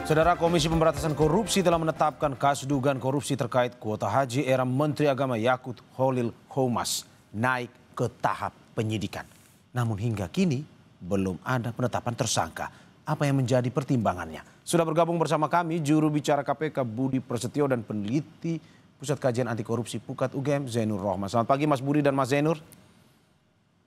Saudara, Komisi Pemberantasan Korupsi telah menetapkan kasus dugaan korupsi terkait kuota haji era Menteri Agama Yakut Khalil Qomas naik ke tahap penyidikan. Namun hingga kini belum ada penetapan tersangka. Apa yang menjadi pertimbangannya? Sudah bergabung bersama kami juru bicara KPK Budi Prasetyo dan peneliti Pusat Kajian Anti Korupsi Pukat UGM Zainur Rohman. Selamat pagi Mas Budi dan Mas Zainur.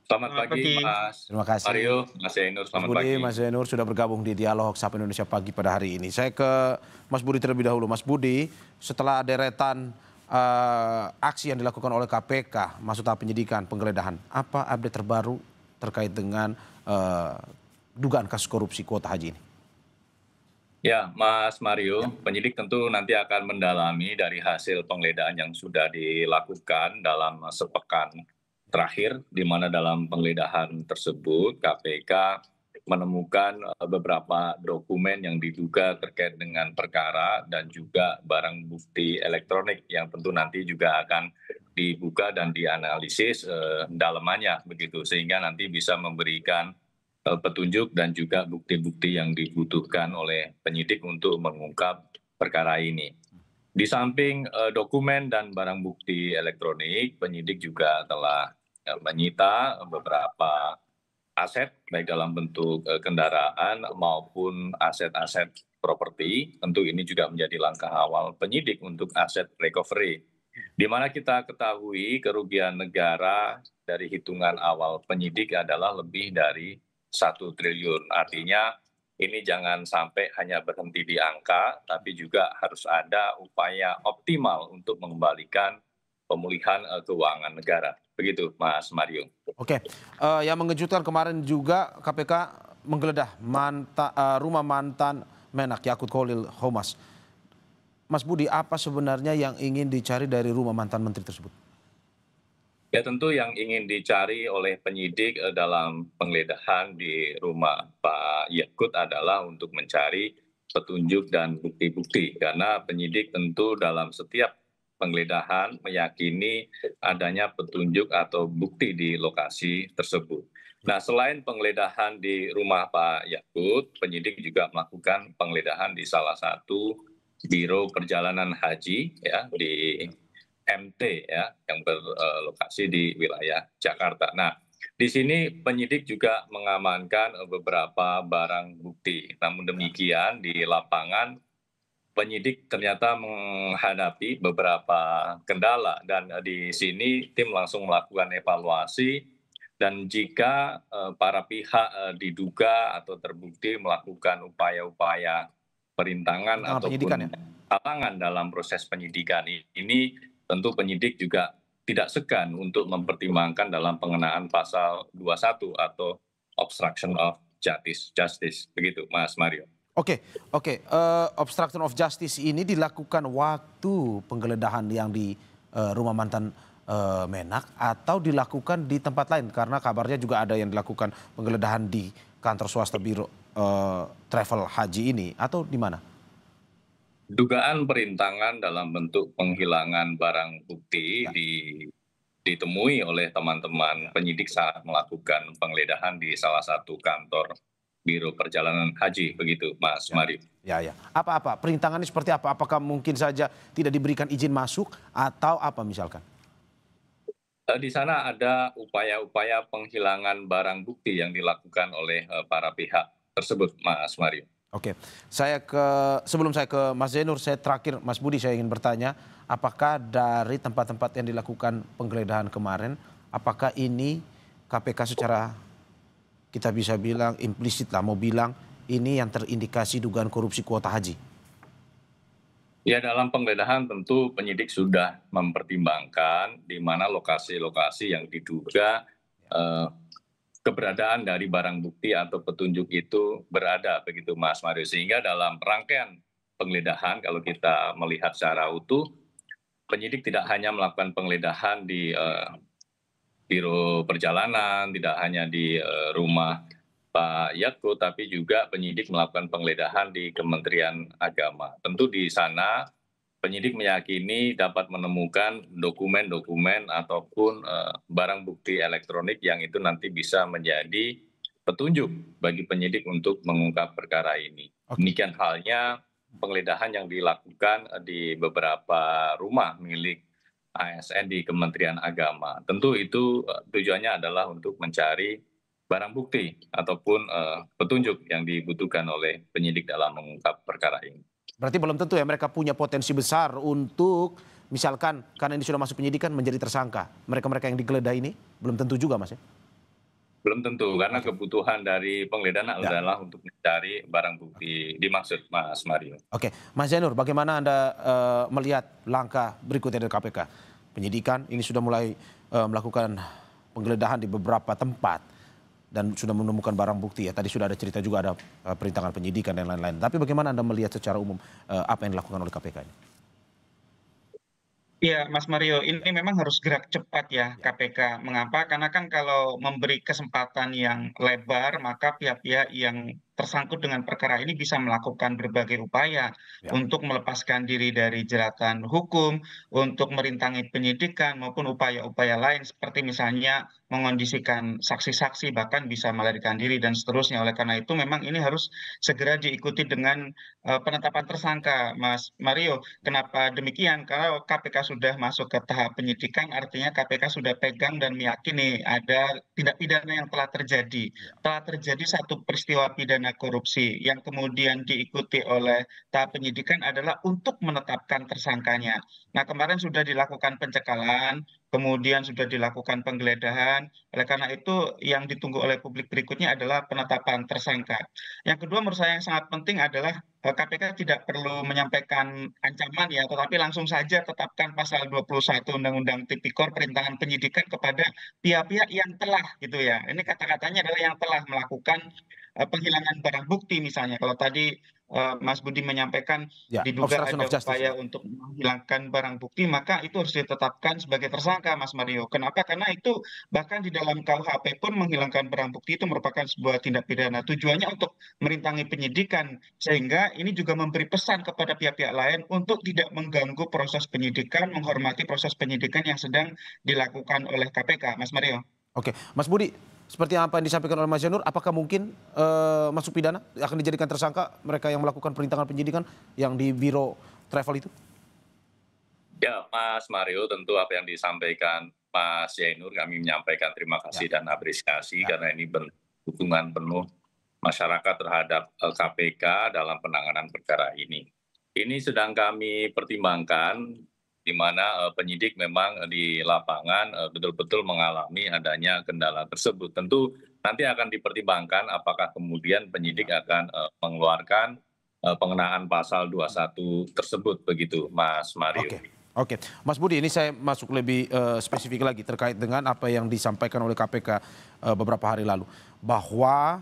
Selamat pagi Mas Terima kasih. Mario, Mas Zainur, Mas selamat Budi, pagi. Mas Zainur sudah bergabung di Dialog Sapa Indonesia Pagi pada hari ini. Saya ke Mas Budi terlebih dahulu. Mas Budi, setelah deretan aksi yang dilakukan oleh KPK masuk tahap penyidikan, penggeledahan, apa update terbaru terkait dengan dugaan kasus korupsi kuota haji ini? Ya, Mas Mario, penyidik tentu nanti akan mendalami dari hasil penggeledahan yang sudah dilakukan dalam sepekan terakhir, di mana dalam penggeledahan tersebut KPK menemukan beberapa dokumen yang diduga terkait dengan perkara dan juga barang bukti elektronik yang tentu nanti juga akan dibuka dan dianalisis dalamannya begitu, sehingga nanti bisa memberikan petunjuk dan juga bukti-bukti yang dibutuhkan oleh penyidik untuk mengungkap perkara ini. Di samping dokumen dan barang bukti elektronik, penyidik juga telah menyita beberapa aset baik dalam bentuk kendaraan maupun aset-aset properti. Tentu ini juga menjadi langkah awal penyidik untuk aset recovery. Di mana kita ketahui kerugian negara dari hitungan awal penyidik adalah lebih dari 1 triliun. Artinya ini jangan sampai hanya berhenti di angka, tapi juga harus ada upaya optimal untuk mengembalikan pemulihan keuangan negara. Begitu Mas Mario. Oke, yang mengejutkan kemarin juga KPK menggeledah rumah mantan Menak Yakut Khalil Qomas. Mas Budi, apa sebenarnya yang ingin dicari dari rumah mantan menteri tersebut? Ya, tentu yang ingin dicari oleh penyidik dalam penggeledahan di rumah Pak Yakut adalah untuk mencari petunjuk dan bukti-bukti. Karena penyidik tentu dalam setiap penggeledahan meyakini adanya petunjuk atau bukti di lokasi tersebut. Nah, selain penggeledahan di rumah Pak Yakut, penyidik juga melakukan penggeledahan di salah satu biro perjalanan haji ya di MT ya, yang berlokasi di wilayah Jakarta. Nah, di sini penyidik juga mengamankan beberapa barang bukti. Namun demikian di lapangan penyidik ternyata menghadapi beberapa kendala dan di sini tim langsung melakukan evaluasi dan jika para pihak diduga atau terbukti melakukan upaya-upaya perintangan Penyidikan ataupun ya? halangan dalam proses penyidikan ini, tentu penyidik juga tidak segan untuk mempertimbangkan dalam pengenaan pasal 21 atau obstruction of justice. Begitu Mas Mario. Oke. Obstruction of justice ini dilakukan waktu penggeledahan yang di rumah mantan Menak atau dilakukan di tempat lain? Karena kabarnya juga ada yang dilakukan penggeledahan di kantor swasta biro travel haji ini, atau di mana? Dugaan perintangan dalam bentuk penghilangan barang bukti Ya. ditemui oleh teman-teman penyidik saat melakukan penggeledahan di salah satu kantor biro perjalanan haji, begitu Mas Mario. Ya. Apa perintangannya seperti apa? Apakah mungkin saja tidak diberikan izin masuk atau apa misalkan? Di sana ada upaya-upaya penghilangan barang bukti yang dilakukan oleh para pihak tersebut, Mas Mario. Oke, sebelum saya ke Mas Zainur, saya terakhir Mas Budi, saya ingin bertanya, apakah dari tempat-tempat yang dilakukan penggeledahan kemarin, apakah ini KPK secara kita bisa bilang implisit lah mau bilang ini yang terindikasi dugaan korupsi kuota haji? Ya, dalam penggeledahan tentu penyidik sudah mempertimbangkan di mana lokasi-lokasi yang diduga keberadaan dari barang bukti atau petunjuk itu berada, begitu Mas Mario. Sehingga dalam rangkaian penggeledahan kalau kita melihat secara utuh, penyidik tidak hanya melakukan penggeledahan di biro perjalanan, tidak hanya di rumah Pak Yakut, tapi juga penyidik melakukan penggeledahan di Kementerian Agama. Tentu di sana penyidik meyakini dapat menemukan dokumen-dokumen ataupun barang bukti elektronik yang itu nanti bisa menjadi petunjuk bagi penyidik untuk mengungkap perkara ini. Oke. Demikian halnya penggeledahan yang dilakukan di beberapa rumah milik ASN di Kementerian Agama. Tentu itu tujuannya adalah untuk mencari barang bukti ataupun petunjuk yang dibutuhkan oleh penyidik dalam mengungkap perkara ini. Berarti belum tentu ya mereka punya potensi besar untuk misalkan karena ini sudah masuk penyidikan menjadi tersangka. Mereka-mereka yang digeledah ini belum tentu juga, Mas ya? Belum tentu, karena Oke. kebutuhan dari penggeledahan Ya. adalah untuk mencari barang bukti dimaksud, Mas Mario. Oke, Mas Zainur, bagaimana Anda melihat langkah berikutnya dari KPK? Penyidikan ini sudah mulai melakukan penggeledahan di beberapa tempat dan sudah menemukan barang bukti ya. Tadi sudah ada cerita juga ada perintangan penyidikan dan lain-lain. Tapi bagaimana Anda melihat secara umum apa yang dilakukan oleh KPK ini? Iya, Mas Mario, ini memang harus gerak cepat ya Ya, KPK. Mengapa? Karena kan kalau memberi kesempatan yang lebar, maka pihak-pihak yang tersangkut dengan perkara ini bisa melakukan berbagai upaya ya. untuk melepaskan diri dari jeratan hukum, untuk merintangi penyidikan maupun upaya-upaya lain seperti misalnya mengondisikan saksi-saksi bahkan bisa melarikan diri dan seterusnya. Oleh karena itu memang ini harus segera diikuti dengan penetapan tersangka, Mas Mario. Kenapa demikian? Karena KPK sudah masuk ke tahap penyidikan, artinya KPK sudah pegang dan meyakini ada tindak pidana yang telah terjadi. Ya. Telah terjadi satu peristiwa pidana korupsi yang kemudian diikuti oleh tahap penyidikan adalah untuk menetapkan tersangkanya. Nah, kemarin sudah dilakukan pencekalan, kemudian sudah dilakukan penggeledahan. Oleh karena itu, yang ditunggu oleh publik berikutnya adalah penetapan tersangka. Yang kedua, menurut saya yang sangat penting adalah KPK tidak perlu menyampaikan ancaman ya, tetapi langsung saja tetapkan pasal 21 Undang-Undang Tipikor perintangan penyidikan kepada pihak-pihak yang telah gitu ya. Ini kata-katanya adalah yang telah melakukan penghilangan barang bukti misalnya. Kalau tadi Mas Budi menyampaikan Ya, diduga obstruction ada of justice upaya ya. untuk menghilangkan barang bukti, maka itu harus ditetapkan sebagai tersangka, Mas Mario. Kenapa? Karena itu bahkan di dalam KUHP pun menghilangkan barang bukti itu merupakan sebuah tindak pidana. Tujuannya untuk merintangi penyidikan, sehingga ini juga memberi pesan kepada pihak-pihak lain untuk tidak mengganggu proses penyidikan, menghormati proses penyidikan yang sedang dilakukan oleh KPK, Mas Mario. Oke, Mas Budi, seperti apa yang disampaikan oleh Mas Zainur, apakah mungkin masuk pidana akan dijadikan tersangka mereka yang melakukan perintangan penyidikan yang di Biro Travel itu? Ya, Mas Mario, tentu apa yang disampaikan Mas Yainur, kami menyampaikan terima Ya, kasih dan apresiasi ya. karena ini dukungan penuh masyarakat terhadap KPK dalam penanganan perkara ini. Ini sedang kami pertimbangkan di mana penyidik memang di lapangan betul-betul mengalami adanya kendala tersebut. Tentu nanti akan dipertimbangkan apakah kemudian penyidik Ya. akan mengeluarkan pengenaan pasal 21 tersebut begitu, Mas Mario. Oke, oke. Mas Budi, ini saya masuk lebih spesifik lagi terkait dengan apa yang disampaikan oleh KPK beberapa hari lalu. Bahwa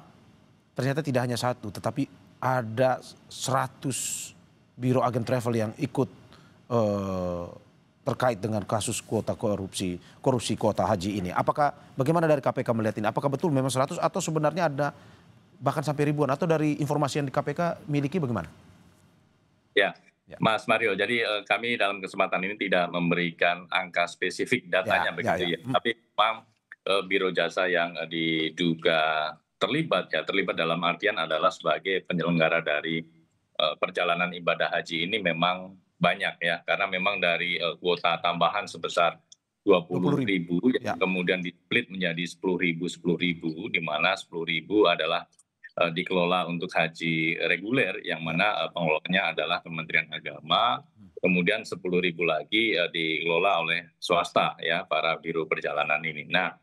ternyata tidak hanya satu, tetapi ada 100 biro agen travel yang ikut terkait dengan kasus kuota korupsi kuota haji ini. Apakah bagaimana dari KPK melihat ini? Apakah betul memang 100 atau sebenarnya ada bahkan sampai ribuan atau dari informasi yang di KPK miliki bagaimana? Ya, Ya, Mas Mario, jadi kami dalam kesempatan ini tidak memberikan angka spesifik ya, datanya ya, ya. begitu ya, tapi memang biro jasa yang diduga terlibat ya, terlibat dalam artian adalah sebagai penyelenggara dari perjalanan ibadah haji ini memang banyak ya, karena memang dari kuota tambahan sebesar 20 20 ribu. ribu Ya, yang kemudian di-split menjadi 10 ribu, di mana 10 ribu adalah dikelola untuk haji reguler yang ya. mana pengelolanya adalah Kementerian Agama, kemudian 10 ribu lagi dikelola oleh swasta ya, para biro perjalanan ini. Nah,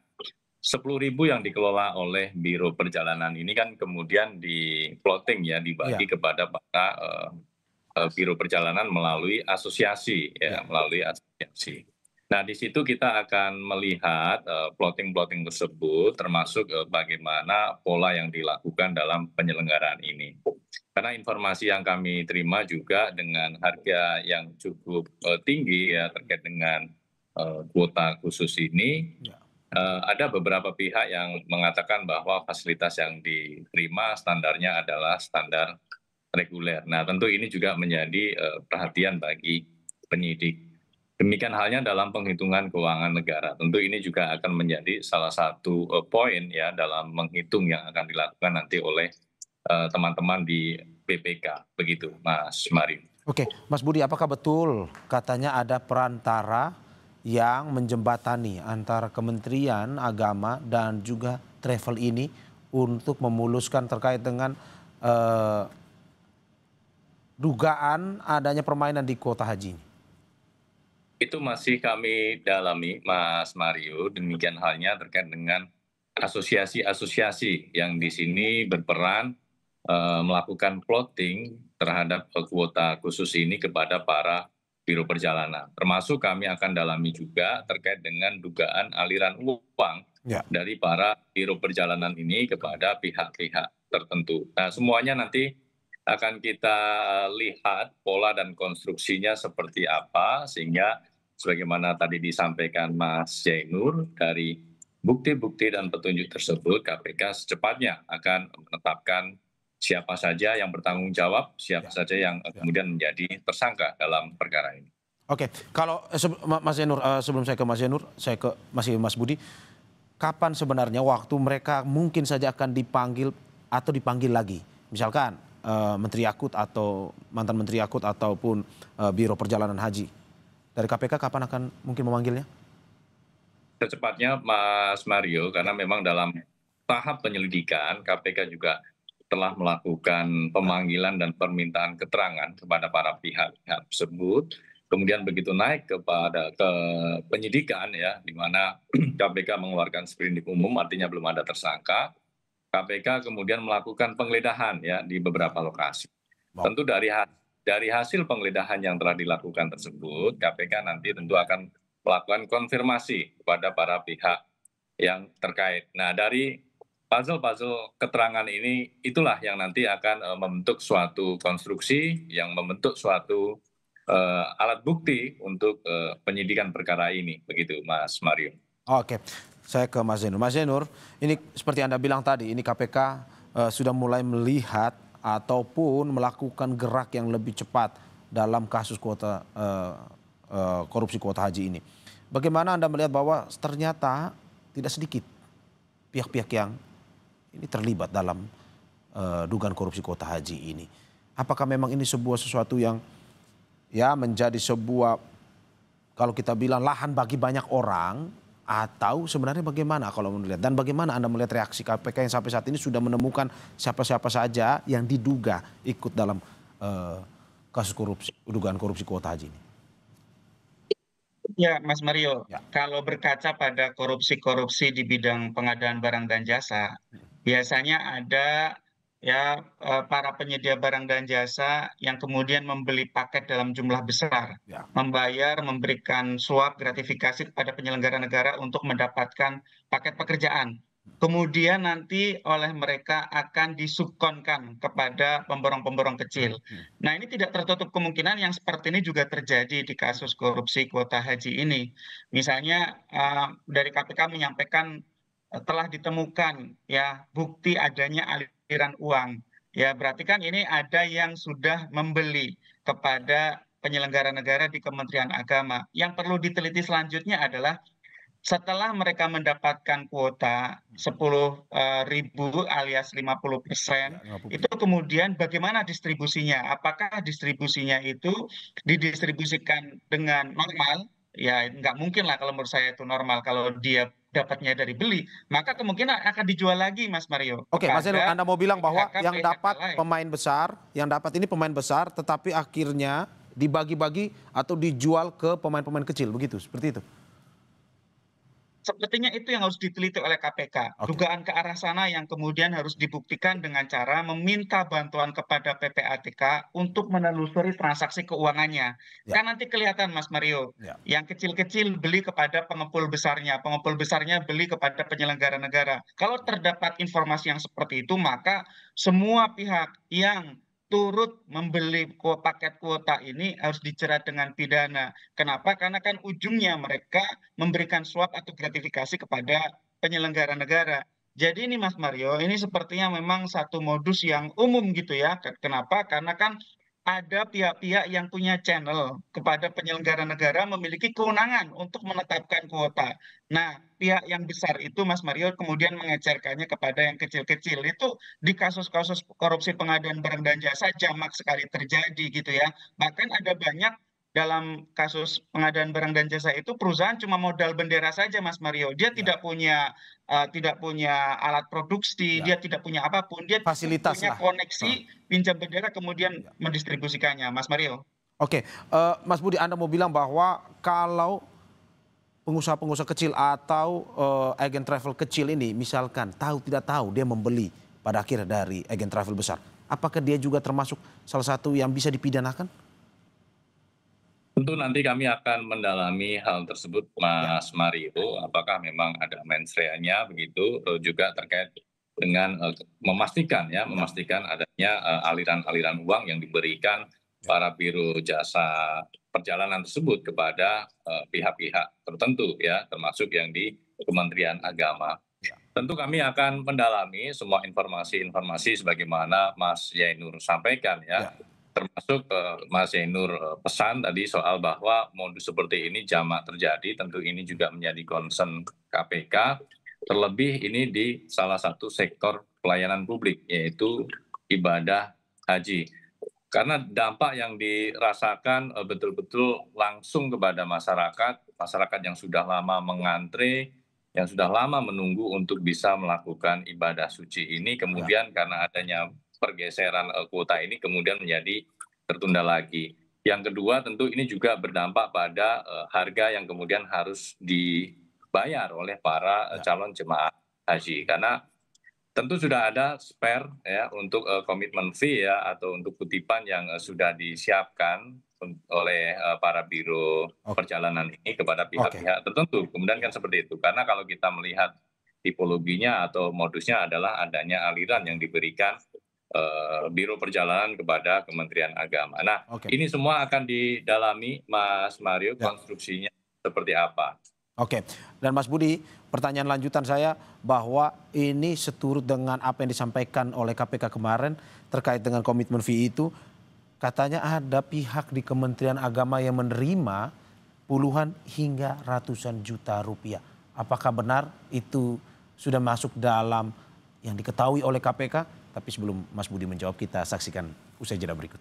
10 ribu yang dikelola oleh biro perjalanan ini kan kemudian di plotting ya, Iya, dibagi kepada para biro perjalanan melalui asosiasi iya. ya, melalui asosiasi. Nah, di situ kita akan melihat plotting-plotting tersebut termasuk bagaimana pola yang dilakukan dalam penyelenggaraan ini. Karena informasi yang kami terima juga dengan harga yang cukup tinggi ya terkait dengan kuota khusus ini, Ya. ada beberapa pihak yang mengatakan bahwa fasilitas yang diterima standarnya adalah standar reguler. Nah, tentu ini juga menjadi perhatian bagi penyidik. Demikian halnya dalam penghitungan keuangan negara. Tentu ini juga akan menjadi salah satu poin ya dalam menghitung yang akan dilakukan nanti oleh teman-teman di BPK. Begitu, Mas Mario. Oke, Mas Budi, apakah betul katanya ada perantara yang menjembatani antara Kementerian Agama dan juga travel ini untuk memuluskan terkait dengan eh, dugaan adanya permainan di kuota haji ini? Itu masih kami dalami, Mas Mario. Demikian halnya terkait dengan asosiasi-asosiasi yang di sini berperan melakukan plotting terhadap kuota khusus ini kepada para biro perjalanan. Termasuk kami akan dalami juga terkait dengan dugaan aliran uang Ya. dari para biro perjalanan ini kepada pihak-pihak tertentu. Nah, semuanya nanti akan kita lihat pola dan konstruksinya seperti apa, sehingga sebagaimana tadi disampaikan Mas Zainur, dari bukti-bukti dan petunjuk tersebut KPK secepatnya akan menetapkan siapa saja yang bertanggung jawab, siapa saja yang kemudian menjadi tersangka dalam perkara ini. Oke, kalau Mas Zainur, sebelum saya ke Mas Zainur, saya ke masih Mas Budi, kapan sebenarnya waktu mereka mungkin saja akan dipanggil atau dipanggil lagi? Misalkan Menteri Yakut atau mantan Menteri Yakut ataupun Biro Perjalanan Haji. Dari KPK kapan akan mungkin memanggilnya? Secepatnya Mas Mario, karena memang dalam tahap penyelidikan KPK juga telah melakukan pemanggilan dan permintaan keterangan kepada para pihak-pihak tersebut. Kemudian begitu naik ke penyidikan ya, di mana KPK mengeluarkan sprindik umum, artinya belum ada tersangka. KPK kemudian melakukan penggeledahan ya di beberapa lokasi. Tentu dari hasil penggeledahan yang telah dilakukan tersebut, KPK nanti tentu akan melakukan konfirmasi kepada para pihak yang terkait. Nah, dari puzzle-puzzle keterangan ini, itulah yang nanti akan membentuk suatu konstruksi, yang membentuk suatu alat bukti untuk penyidikan perkara ini. Begitu, Mas Mario. Oke, saya ke Mas Zainur. Mas Zainur, ini seperti Anda bilang tadi, ini KPK sudah mulai melihat ataupun melakukan gerak yang lebih cepat dalam kasus korupsi kuota haji ini. Bagaimana Anda melihat bahwa ternyata tidak sedikit pihak-pihak yang ini terlibat dalam dugaan korupsi kuota haji ini? Apakah memang ini sesuatu yang ya menjadi sebuah, kalau kita bilang, lahan bagi banyak orang, atau sebenarnya bagaimana kalau melihat? Dan bagaimana Anda melihat reaksi KPK yang sampai saat ini sudah menemukan siapa-siapa saja yang diduga ikut dalam kasus korupsi, dugaan korupsi kuota haji ini? Ya, Mas Mario, Ya. kalau berkaca pada korupsi-korupsi di bidang pengadaan barang dan jasa, biasanya ada ya para penyedia barang dan jasa yang kemudian membeli paket dalam jumlah besar, Ya. membayar, memberikan suap gratifikasi kepada penyelenggara negara untuk mendapatkan paket pekerjaan. Kemudian nanti oleh mereka akan disubkonkan kepada pemborong-pemborong kecil. Nah, ini tidak tertutup kemungkinan yang seperti ini juga terjadi di kasus korupsi kuota haji ini. Misalnya dari KPK menyampaikan telah ditemukan ya bukti adanya aliran uang. Ya, berarti kan ini ada yang sudah membeli kepada penyelenggara negara di Kementerian Agama. Yang perlu diteliti selanjutnya adalah setelah mereka mendapatkan kuota 10.000 alias 50%, itu kemudian bagaimana distribusinya? Apakah distribusinya itu didistribusikan dengan normal? Ya, nggak mungkin lah kalau menurut saya itu normal. Kalau dia dapatnya dari beli, maka kemungkinan akan dijual lagi, Mas Mario, Oke, Mas Zainur, kepada Anda mau bilang bahwa yang PHK dapat lain. pemain besar, yang dapat ini pemain besar, tetapi akhirnya dibagi-bagi atau dijual ke pemain-pemain kecil, begitu? Seperti itu? Sepertinya itu yang harus diteliti oleh KPK. Oke. Dugaan ke arah sana yang kemudian harus dibuktikan dengan cara meminta bantuan kepada PPATK untuk menelusuri transaksi keuangannya. Ya. Kan nanti kelihatan, Mas Mario, Ya. yang kecil-kecil beli kepada pengepul besarnya beli kepada penyelenggara negara. Kalau terdapat informasi yang seperti itu, maka semua pihak yang turut membeli paket kuota ini harus dijerat dengan pidana. Kenapa? Karena kan ujungnya mereka memberikan suap atau gratifikasi kepada penyelenggara negara. Jadi ini Mas Mario, ini sepertinya memang satu modus yang umum gitu ya. Kenapa? Karena kan ada pihak-pihak yang punya channel kepada penyelenggara negara memiliki kewenangan untuk menetapkan kuota. Nah, pihak yang besar itu Mas Mario kemudian mengecerkannya kepada yang kecil-kecil. Itu di kasus-kasus korupsi pengadaan barang dan jasa jamak sekali terjadi gitu ya. Bahkan ada banyak dalam kasus pengadaan barang dan jasa itu perusahaan cuma modal bendera saja Mas Mario. Dia Ya, tidak punya alat produksi, ya. dia tidak punya apapun, dia cukup Fasilitas punya lah. koneksi, Heeh, pinjam bendera kemudian ya. mendistribusikannya, Mas Mario. Oke, Mas Budi, Anda mau bilang bahwa kalau pengusaha-pengusaha kecil atau agen travel kecil ini misalkan tahu tidak tahu dia membeli pada akhirnya dari agen travel besar, apakah dia juga termasuk salah satu yang bisa dipidanakan? Tentu nanti kami akan mendalami hal tersebut, Ya, Mas Mario, apakah memang ada mens rea-nya begitu, juga terkait dengan ya, memastikan adanya aliran-aliran uang yang diberikan ya, para biro jasa perjalanan tersebut kepada pihak-pihak tertentu ya, termasuk yang di Kementerian Agama. ya, Tentu kami akan mendalami semua informasi-informasi sebagaimana Mas Yainur sampaikan ya, ya, termasuk Mas Yainur pesan tadi soal bahwa modus seperti ini jamak terjadi, tentu ini juga menjadi concern KPK, terlebih ini di salah satu sektor pelayanan publik, yaitu ibadah haji. Karena dampak yang dirasakan betul-betul langsung kepada masyarakat, masyarakat yang sudah lama mengantre, yang sudah lama menunggu untuk bisa melakukan ibadah suci ini, ya. kemudian karena adanya pergeseran kuota ini kemudian menjadi tertunda lagi. Yang kedua tentu ini juga berdampak pada harga yang kemudian harus dibayar oleh para Ya. calon jemaah haji. Karena tentu sudah ada spare ya untuk komitmen fee ya atau untuk kutipan yang sudah disiapkan oleh para biro Oke, perjalanan ini kepada oke. pihak-pihak tertentu. Kemudian kan Ya, seperti itu. Karena kalau kita melihat tipologinya atau modusnya adalah adanya aliran yang diberikan biro perjalanan kepada Kementerian Agama. Nah, oke. ini semua akan didalami Mas Mario Ya. konstruksinya seperti apa. Oke, dan Mas Budi, pertanyaan lanjutan saya bahwa ini seturut dengan apa yang disampaikan oleh KPK kemarin terkait dengan komitmen fee itu, katanya ada pihak di Kementerian Agama yang menerima puluhan hingga ratusan juta rupiah. Apakah benar itu sudah masuk dalam yang diketahui oleh KPK? Tapi sebelum Mas Budi menjawab, kita saksikan usai jeda berikut.